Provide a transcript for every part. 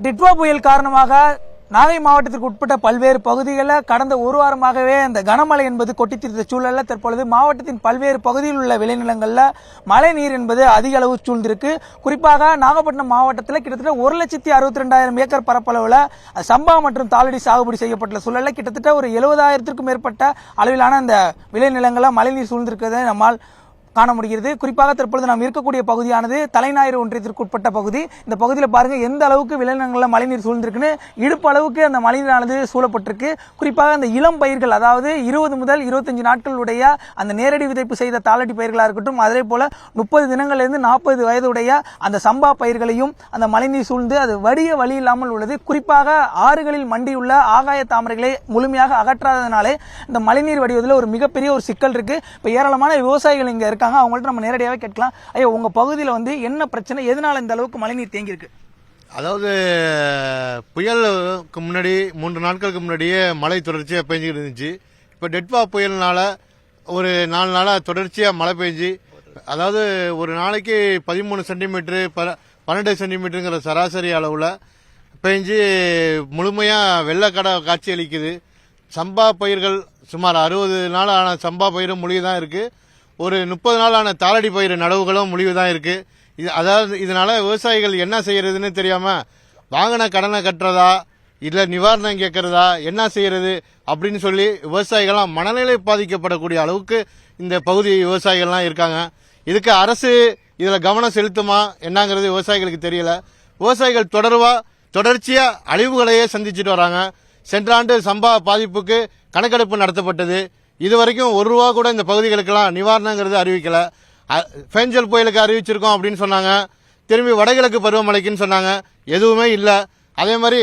டிட்வா புயல் காரணமாக நாகை மாவட்டத்திற்கு உட்பட்ட பல்வேறு பகுதிகளில் கடந்த ஒரு வாரமாகவே அந்த கனமழை என்பது கொட்டித்திருந்த சூழலில் தற்பொழுது மாவட்டத்தின் பல்வேறு பகுதியில் உள்ள விளைநிலங்களில் மழை நீர் என்பது அதிக அளவு சூழ்ந்திருக்கு. குறிப்பாக நாகப்பட்டினம் மாவட்டத்தில் கிட்டத்தட்ட 1,62,000 ஏக்கர் பரப்பளவில் சம்பா மற்றும் தாளடி சாகுபடி செய்யப்பட்டுள்ள சூழலில் கிட்டத்தட்ட ஒரு 70,000க்கும் மேற்பட்ட அளவிலான அந்த விளைநிலங்களில் மழை நீர் சூழ்ந்திருக்கிறதை நம்மால் காண முடிகிறது. குறிப்பாக தற்பொழுது நாம் இருக்கக்கூடிய பகுதியானது தலைஞாயிறு ஒன்றியத்திற்கு உட்பட்ட பகுதி. இந்த பகுதியில் பாருங்க எந்த அளவுக்கு விளைநிலங்களில் மழைநீர் சூழ்ந்திருக்குன்னு. இடுப்பு அளவுக்கு அந்த மழைநீரானது சூழப்பட்டிருக்கு. குறிப்பாக அந்த இளம் பயிர்கள், அதாவது 20 முதல் 25 நாட்களுடைய அந்த நேரடி விதைப்பு செய்த தாளடி பயிர்களாக இருக்கட்டும், அதே போல 30 தினங்களிலிருந்து 40 வயதுடைய அந்த சம்பா பயிர்களையும் அந்த மழைநீர் சூழ்ந்து அது வடிய வழி இல்லாமல் உள்ளது. குறிப்பாக ஆறுகளில் மண்டியுள்ள ஆகாய தாமரைகளை முழுமையாக அகற்றாதனாலே இந்த மழைநீர் வடிவதில் ஒரு மிகப்பெரிய ஒரு சிக்கல் இருக்கு. இப்போ ஏராளமான விவசாயிகள் இங்க இருக்காங்க, அவங்கள்ட்ட நம்ம நேரடியாவே கேட்கலாம். ஐயா, உங்க பகுதியில் என்ன பிரச்சனை, எதனால இந்த அளவுக்கு மழைநீர் தேங்கி இருக்கு? அதாவது புயலுக்கு முன்னாடி 3 நாட்களுக்கு முன்னாடியே மழை தொடர்ச்சியா பெஞ்சிட்டு இருந்துச்சு. இப்ப டெட்வா புயல்னால ஒரு 4 நாளா தொடர்ச்சியா மழை பெஞ்சு, அதாவது ஒரு நாளைக்கு 13 சென்டிமீட்டர் 12 சென்டிமீட்டருங்கிற சராசரி அளவுல பெஞ்சு முழுமையா வெள்ளக்கடை காட்சி அளிக்குது. சம்பா பயிர்கள் சுமார் 60 நாள் ஆன சம்பா பயிரும் முழுகிதான் இருக்கு. ஒரு 30 நாள் ஆன தாளடி பயிர் நடவுகளும் முடிவுதான் இருக்கு. அதாவது இதனால விவசாயிகள் என்ன செய்யறதுன்னு தெரியாம வாங்கின கடனை கட்டுறதா இல்ல நிவாரணம் கேட்கறதா என்ன செய்யறது அப்படின்னு சொல்லி விவசாயிகள்லாம் மனநிலை பாதிக்கப்படக்கூடிய அளவுக்கு இந்த பகுதி விவசாயிகள்லாம் இருக்காங்க. இதுக்கு அரசு இதுல கவனம் செலுத்துமா என்னங்கிறது விவசாயிகளுக்கு தெரியல. விவசாயிகள் தொடர்ச்சியா அழிவுகளையே சந்திச்சுட்டு வராங்க. சென்ற ஆண்டு சம்பா பாதிப்புக்கு கணக்கெடுப்பு நடத்தப்பட்டது. இதுவரைக்கும் ₹1 கூட இந்த பகுதிகளுக்கெல்லாம் நிவாரணங்கிறது அறிவிக்கல. பெஞ்சல் புயலுக்கு அறிவிச்சிருக்கோம் அப்படின்னு சொன்னாங்க. திரும்பி வடகிழக்கு பருவமழைக்குன்னு சொன்னாங்க, எதுவுமே இல்ல. அதே மாதிரி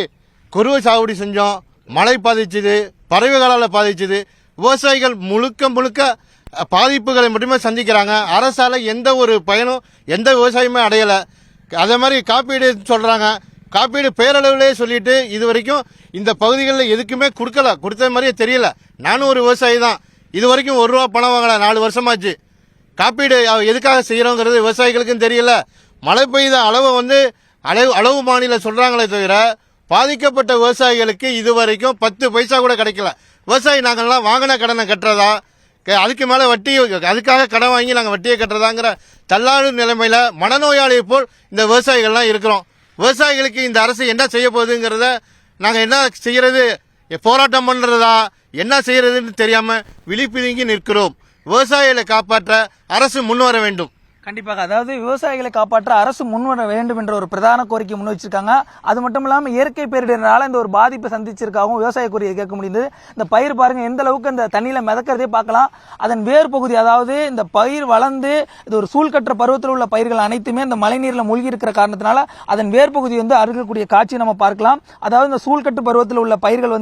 குறுவை சாகுபடி செஞ்சோம், மழை பாதிச்சுது, பறவைகளால பாதிச்சுது. விவசாயிகள் முழுக்க பாதிப்புகளை மட்டுமே சந்திக்கிறாங்க. அரசால எந்த ஒரு பயனும் எந்த விவசாயமே அடையல. அதே மாதிரி காப்பீடு சொல்றாங்க, காப்பீடு பேரளவிலே சொல்லிட்டு இது வரைக்கும் இந்த பகுதிகளில் எதுக்குமே கொடுத்த மாதிரியே தெரியல. நானும் ஒரு விவசாயி தான், இது வரைக்கும் ₹1 பணம் வாங்கல, 4 வருஷமாச்சு. காப்பீடு எதுக்காக செய்யறோங்கிறது விவசாயிகளுக்கும் தெரியல. மழை பெய்த அளவு மாநில சொல்றாங்களே தவிர பாதிக்கப்பட்ட விவசாயிகளுக்கு இதுவரைக்கும் 10 பைசா கூட கிடைக்கல. விவசாயி நாங்கள்லாம் வாங்கின கடனை கட்டுறதா, அதுக்கு மேல வட்டி, அதுக்காக கடன் வாங்கி நாங்க வட்டியை கட்டுறதாங்கிற தள்ளாடு நிலைமையில மனநோயாளியை போல் இந்த விவசாயிகள்லாம் இருக்கிறோம். விவசாயிகளுக்கு இந்த அரசு என்ன செய்ய போகுதுங்கிறத நாங்க என்ன செய்யறது, போராட்டம் பண்றதா என்ன செய்யறதுன்னு தெரியாம விழிப்புதுங்கி நிற்கிறோம். விவசாயிகளை காப்பாற்ற அரசு முன்வர வேண்டும். கண்டிப்பாக, அதாவது விவசாயிகளை காப்பாற்ற அரசு முன்வர வேண்டும் என்ற ஒரு பிரதான கோரிக்கை முன் வச்சிருக்காங்க. அது மட்டும் இல்லாமல் இயற்கை பேரிடரால இந்த ஒரு பாதிப்பை சந்திச்சிருக்காகவும் விவசாய கோரிக்கை கேட்க முடியுது. இந்த பயிர் பாருங்க எந்த அளவுக்கு அந்த தண்ணியில மிதக்கிறதே பார்க்கலாம். அதன் வேர் பகுதி, அதாவது இந்த பயிர் வளர்ந்து இது ஒரு சூழ்கற்ற பருவத்தில் உள்ள பயிர்கள் அனைத்துமே இந்த மழைநீரில் மூழ்கி இருக்கிற காரணத்தினால அதன் வேர் பகுதி அருகக்கூடிய காட்சியை நம்ம பார்க்கலாம். அதாவது இந்த சூழ்கட்டு பருவத்தில் உள்ள பயிர்கள்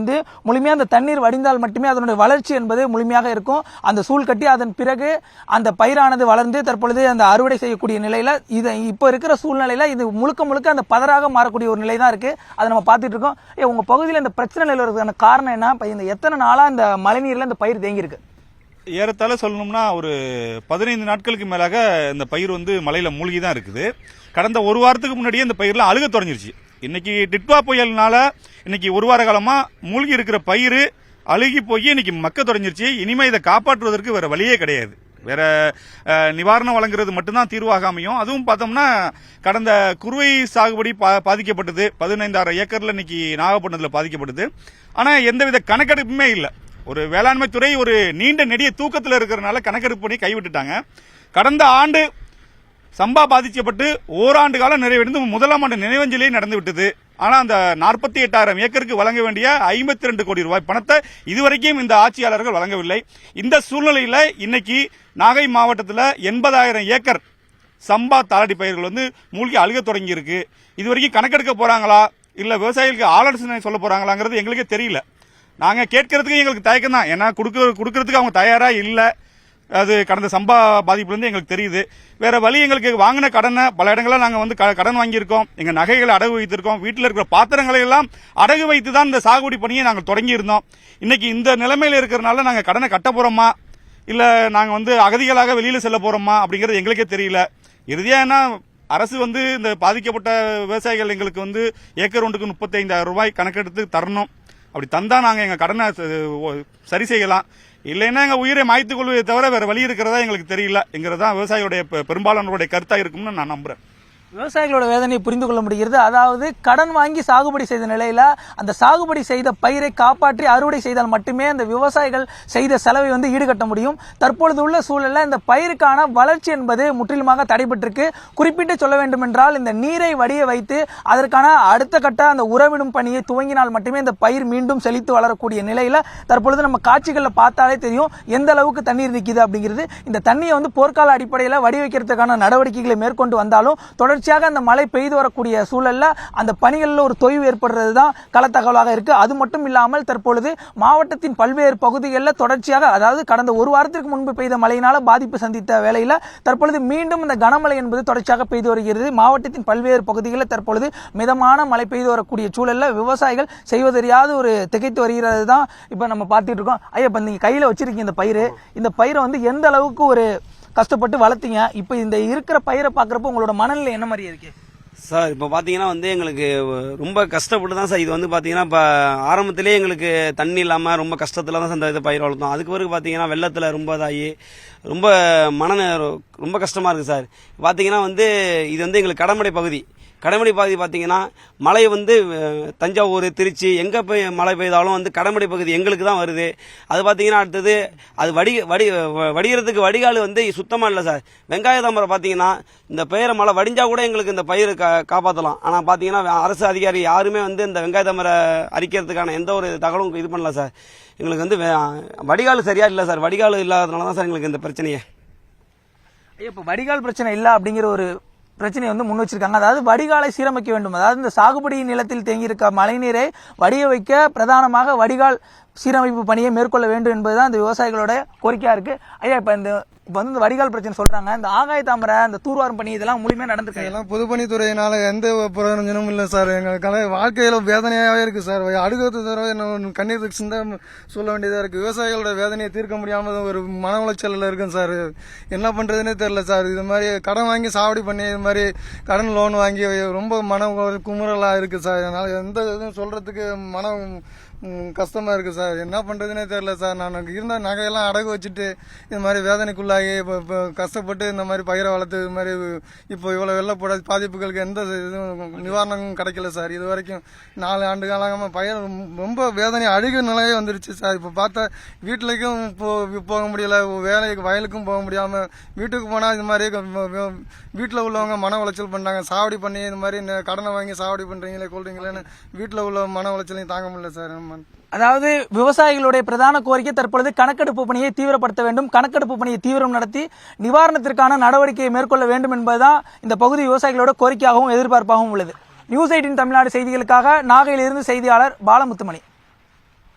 முழுமையாக அந்த தண்ணீர் வடிந்தால் மட்டுமே அதனுடைய வளர்ச்சி என்பது முழுமையாக இருக்கும். அந்த சூழ் கட்டி அதன் பிறகு அந்த பயிரானது வளர்ந்து தற்பொழுது அந்த அறுவடை செய்யக்கூடிய நிலையில இது இப்ப இருக்கிற சூழ்நிலையில இது முழுக்க அந்த பதராக மாறக்கூடிய ஒரு நிலை தான் இருக்கு. அதை நம்ம பார்த்துட்டு இருக்கோம். உங்க பகுதியில் இந்த பிரச்சனை நிலவரதுக்கான காரணம் என்ன? இந்த எத்தனை நாளா இந்த மழைநீர்ல இந்த பயிர் தேங்கி இருக்கு? ஏறத்தாழ சொல்லணும்னா ஒரு 15 நாட்களுக்கு மேலாக இந்த பயிர் மழையில மூழ்கி தான் இருக்குது. கடந்த ஒரு வாரத்துக்கு முன்னாடியே இந்த பயிர்லாம் அழுக தொடங்கிருச்சு. இன்னைக்கு டிட்வா புயல்னால இன்னைக்கு ஒரு வார காலமா மூழ்கி இருக்கிற பயிர் அழுகி போய் இன்னைக்கு மக்க தொடங்கிருச்சு. இனிமே இதை காப்பாற்றுவதற்கு வேற வழியே கிடையாது. வேற நிவாரணம் வழங்குறது மட்டும்தான் தீர்வாக அமையும். அதுவும் பார்த்தோம்னா கடந்த குறுவை சாகுபடி பாதிக்கப்பட்டது, 15,000 ஏக்கர்ல இன்னைக்கு நாகப்பட்டினத்தில் பாதிக்கப்பட்டது. ஆனா எந்தவித கணக்கெடுப்புமே இல்லை. ஒரு வேளாண்மை துறை ஒரு நீண்ட நெடிய தூக்கத்தில் இருக்கிறதுனால கணக்கெடுப்பு பண்ணி கைவிட்டுட்டாங்க. கடந்த ஆண்டு சம்பா பாதிக்கப்பட்டு ஓராண்டு காலம் நிறைவடைந்து 1ஆம் ஆண்டு நினைவஞ்சலியே நடந்து விட்டது. ஆனா அந்த 48,000 ஏக்கருக்கு வழங்க வேண்டிய 52 கோடி ரூபாய் பணத்தை இதுவரைக்கும் இந்த ஆட்சியாளர்கள் வழங்கவில்லை. இந்த சூழ்நிலையில இன்னைக்கு நாகை மாவட்டத்தில் 80,000 ஏக்கர் சம்பா தாளடி பயிர்கள் மூழ்கி அழுக தொடங்கி இருக்கு. இதுவரைக்கும் கணக்கெடுக்க போறாங்களா இல்ல விவசாயிகளுக்கு ஆலோசனை சொல்ல போறாங்களாங்கிறது எங்களுக்கே தெரியல. நாங்க கேட்கறதுக்கு எங்களுக்கு தயக்கம் தான். ஏன்னா கொடுக்கறதுக்கு அவங்க தயாரா இல்ல. அது கடந்த சம்பா பாதிப்புல எங்களுக்கு தெரியுது. வேற வழி எங்களுக்கு வாங்கின கடனை பல இடங்களில் நாங்க கடன் வாங்கியிருக்கோம். எங்க நகைகளை அடகு வைத்திருக்கோம். வீட்டில் இருக்கிற பாத்திரங்களை எல்லாம் அடகு வைத்து தான் இந்த சாகுபடி பணியை நாங்கள் தொடங்கி இருந்தோம். இன்னைக்கு இந்த நிலைமையில இருக்கிறதுனால நாங்க கடனை கட்ட போறோமா இல்ல நாங்க அகதிகளாக வெளியில செல்ல போறோமா அப்படிங்கறது எங்களுக்கே தெரியல. இறுதியா என்ன அரசு வந்து இந்த பாதிக்கப்பட்ட விவசாயிகள் எங்களுக்கு வந்து ஏக்கர் ஒன்றுக்கு 35,000 ரூபாய் கணக்கெடுத்து தரணும். அப்படி தந்தா நாங்க எங்க கடனை சரி செய்யலாம். இல்லைன்னா எங்க உயிரை மாய்த்துக் கொள்வதை தவிர வேற வழி இருக்கிறதா எங்களுக்கு தெரியலங்கிறதா விவசாயிகளுடைய பெரும்பாலானோருடைய கருத்தா இருக்கும்னு நான் நம்புறேன். விவசாயிகளோட வேதனையை புரிந்து கொள்ள முடிகிறது. அதாவது கடன் வாங்கி சாகுபடி செய்த நிலையில அந்த சாகுபடி செய்த பயிரை காப்பாற்றி அறுவடை செய்தால் மட்டுமே அந்த விவசாயிகள் செய்த செலவை வந்து ஈடுகட்ட முடியும். தற்பொழுது உள்ள சூழல்ல இந்த பயிருக்கான வளர்ச்சி என்பது முற்றிலுமாக தடைபட்டிருக்கு. குறிப்பிட்டு சொல்ல வேண்டும் என்றால் இந்த நீரை வடிய வைத்து அதற்கான அடுத்த கட்ட அந்த உரவிடும் பணியை துவங்கினால் மட்டுமே இந்த பயிர் மீண்டும் செழித்து வளரக்கூடிய நிலையில தற்பொழுது நம்ம காட்சிகளில் பார்த்தாலே தெரியும் எந்த அளவுக்கு தண்ணீர் நிற்கிது அப்படிங்கிறது. இந்த தண்ணியை வந்து போர்க்கால அடிப்படையில் வடி வைக்கிறதுக்கான நடவடிக்கைகளை மேற்கொண்டு வந்தாலும் தொடர்ச்சியாக அந்த மழை பெய்து வரக்கூடிய சூழல்ல அந்த பணிகளில் ஒரு தொய்வு ஏற்படுறது தான் களத்தகவலாக இருக்கு. அது மட்டும் இல்லாமல் தற்பொழுது மாவட்டத்தின் பல்வேறு பகுதிகளில் தொடர்ச்சியாக, அதாவது கடந்த ஒரு வாரத்திற்கு முன்பு பெய்த மழையினால பாதிப்பு சந்தித்த வேளையில தற்பொழுது மீண்டும் இந்த கனமழை என்பது தொடர்ச்சியாக பெய்து வருகிறது. மாவட்டத்தின் பல்வேறு பகுதிகளில் தற்பொழுது மிதமான மழை பெய்து வரக்கூடிய சூழல்ல விவசாயிகள் செய்வதறியாத ஒரு திகைத்து வருகிறது தான் இப்ப நம்ம பார்த்துட்டு இருக்கோம். ஐயா, இப்ப நீங்க கையில வச்சிருக்கீங்க இந்த பயிரை வந்து எந்த அளவுக்கு ஒரு கஷ்டப்பட்டு வளர்த்தீங்க? இப்ப இந்த இருக்கிற பயிரை பாக்குறப்ப உங்களோட மனநிலை என்ன மாதிரி இருக்கு சார்? இப்போ பார்த்தீங்கன்னா வந்து எங்களுக்கு ரொம்ப கஷ்டப்பட்டு தான் சார் இது வந்து பார்த்தீங்கன்னா இப்போ ஆரம்பத்திலே எங்களுக்கு தண்ணி இல்லாமல் ரொம்ப கஷ்டத்தில் தான் சார் இந்த பயிர் வளர்த்தோம். அதுக்கு பிறகு பார்த்தீங்கன்னா வெள்ளத்தில் ரொம்ப இதாகி ரொம்ப ரொம்ப கஷ்டமாக இருக்குது சார். பார்த்தீங்கன்னா வந்து இது வந்து எங்களுக்கு கடமடை பகுதி பார்த்தீங்கன்னா மழை வந்து தஞ்சாவூர், திருச்சி எங்கே போய் மழை பெய்தாலும் வந்து கடமடை பகுதி எங்களுக்கு தான் வருது. அது பார்த்தீங்கன்னா அடுத்தது அது வடிகிறதுக்கு வடிகால் வந்து சுத்தமாக இல்லை சார். வெங்காய தாமரை பார்த்தீங்கன்னா இந்த பயிரை மழை வடிஞ்சா கூட எங்களுக்கு இந்த பயிரை காப்பாற்றலாம். ஆனால் பார்த்தீங்கன்னா அரசு அதிகாரி யாருமே வந்து இந்த வெங்காய தாமரை அரிக்கிறதுக்கான எந்த ஒரு தகவலும் இது பண்ணல சார். எங்களுக்கு வந்து வடிகால் சரியா இல்லை சார். வடிகால் இல்லாததுனால தான் சார் எங்களுக்கு இந்த பிரச்சனையே. இப்போ வடிகால் பிரச்சனை இல்லை அப்படிங்கிற ஒரு பிரச்சனையை வந்து முன் வச்சிருக்காங்க. அதாவது வடிகாலை சீரமைக்க வேண்டும். அதாவது இந்த சாகுபடி நிலத்தில் தேங்கியிருக்க மழைநீரை வடிய வைக்க பிரதானமாக வடிகால் சீரமைப்பு பணியை மேற்கொள்ள வேண்டும் என்பதுதான் இந்த விவசாயிகளோட கோரிக்கையா இருக்கு. ஐயா, இப்ப வந்து இந்த வடிகால் பிரச்சனை சொல்றாங்க, இந்த ஆகாய தாமரை, இந்த தூர்வாரும் பணி இதெல்லாம் முழுமையா நடந்திருக்கு. எல்லாம் பொதுப்பணித்துறையினால எந்த பிரயோஜனமும் இல்லை சார். எங்களுக்கு வாழ்க்கையில வேதனையாவே இருக்கு சார். அடுத்த தடவை கண்ணீர் சிந்த சொல்ல வேண்டியதா இருக்கு. விவசாயிகளோட வேதனையை தீர்க்க முடியாம ஒரு மன உளைச்சல்ல இருக்கும் சார். என்ன பண்றதுன்னே தெரியல சார். இது மாதிரி கடன் வாங்கி சாவடி பண்ணி இது மாதிரி கடன் லோன் வாங்கி ரொம்ப மன குமுறலா இருக்கு சார். அதனால எந்த இதுவும் சொல்றதுக்கு மனம் கஷ்டமா இருக்கு சார். என்ன பண்றதுன்னே தெரியல சார். நான் இருந்த நகையெல்லாம் அடகு வச்சுட்டு இது மாதிரி வேதனைக்குள்ளாகி இப்போ கஷ்டப்பட்டு இந்த மாதிரி பயிரை வளர்த்து இது மாதிரி இப்போ இவ்வளவு வெள்ளப்பட பாதிப்புகளுக்கு எந்த இதுவும் நிவாரணமும் கிடைக்கல சார். இது வரைக்கும் 4 ஆண்டு காலமாக பயிர் ரொம்ப வேதனை அழுகு நிலையே வந்துருச்சு சார். இப்போ பார்த்தா வீட்டுக்கும் போக முடியல, வேலைக்கு வயலுக்கும் போக முடியாம வீட்டுக்கு போனா இது மாதிரி வீட்டில் உள்ளவங்க மன உளைச்சல் பண்ணாங்க. சாவடி பண்ணி இந்த மாதிரி கடனை வாங்கி சாவடி பண்றீங்களே கொள்றீங்களேன்னு வீட்டில் உள்ள மன உளைச்சலையும் தாங்க முடியல சார். அதாவது விவசாயிகளுடைய பிரதான கோரிக்கை தற்பொழுது கணக்கெடுப்பு பணியை தீவிரப்படுத்த வேண்டும். கணக்கெடுப்பு பணியை தீவிரம் நடத்தி நிவாரணத்திற்கான நடவடிக்கையை மேற்கொள்ள வேண்டும் என்பதுதான் இந்த பகுதி விவசாயிகளோட கோரிக்கையாகவும் எதிர்பார்ப்பாகவும் உள்ளது. நியூஸ் 18 தமிழ்நாடு செய்திகளுக்காக நாகையிலிருந்து செய்தியாளர் பாலமுத்துமணி.